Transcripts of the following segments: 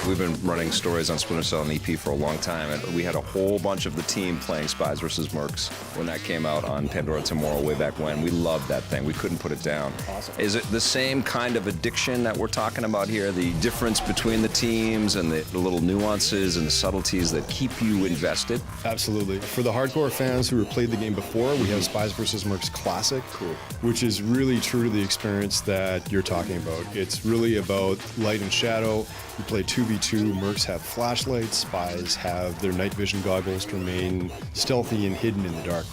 We've been running stories on Splinter Cell and EP for a long time, and we had a whole bunch of the team playing Spies versus Mercs when that came out on Pandora Tomorrow way back when. We loved that thing. We couldn't put it down. Awesome. Is it the same kind of addiction that we're talking about here? The difference between the teams and the little nuances and the subtleties that keep you invested? Absolutely. For the hardcore fans who have played the game before, we have Spies vs. Mercs Classic, which is really true to the experience that you're talking about. It's really about light and shadow. You play 2v2, Mercs have flashlights, Spies have their night vision goggles to remain stealthy and hidden in the dark.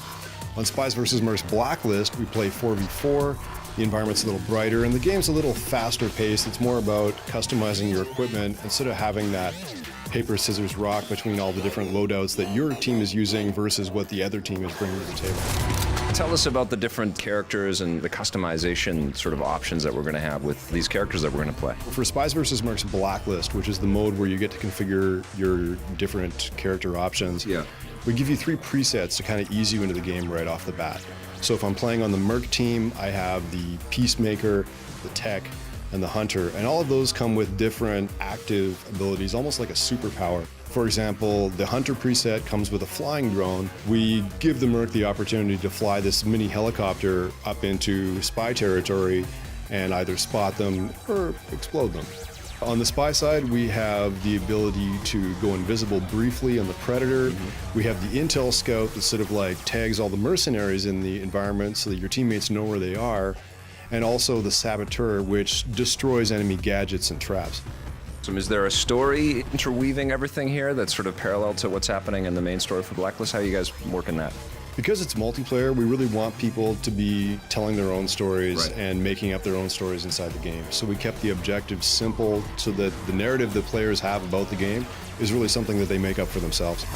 On Spies vs. Mercs Blacklist, we play 4v4. The environment's a little brighter, and the game's a little faster paced. It's more about customizing your equipment instead of having that paper, scissors, rock between all the different loadouts that your team is using versus what the other team is bringing to the table. Tell us about the different characters and the customization sort of options that we're going to have with these characters that we're going to play. For Spies vs. Mercs Blacklist, which is the mode where you get to configure your different character options, we give you 3 presets to kind of ease you into the game right off the bat. So if I'm playing on the Merc team, I have the Peacemaker, the Tech, and the Hunter, and all of those come with different active abilities, almost like a superpower. For example, the Hunter preset comes with a flying drone. We give the Merc the opportunity to fly this mini helicopter up into spy territory and either spot them or explode them. On the spy side, we have the ability to go invisible briefly on the Predator. We have the Intel Scout that sort of like tags all the mercenaries in the environment so that your teammates know where they are. And also the Saboteur, which destroys enemy gadgets and traps. So is there a story interweaving everything here that's sort of parallel to what's happening in the main story for Blacklist? How are you guys working that? Because it's multiplayer, we really want people to be telling their own stories and making up their own stories inside the game. So we kept the objectives simple so that the narrative that players have about the game is really something that they make up for themselves.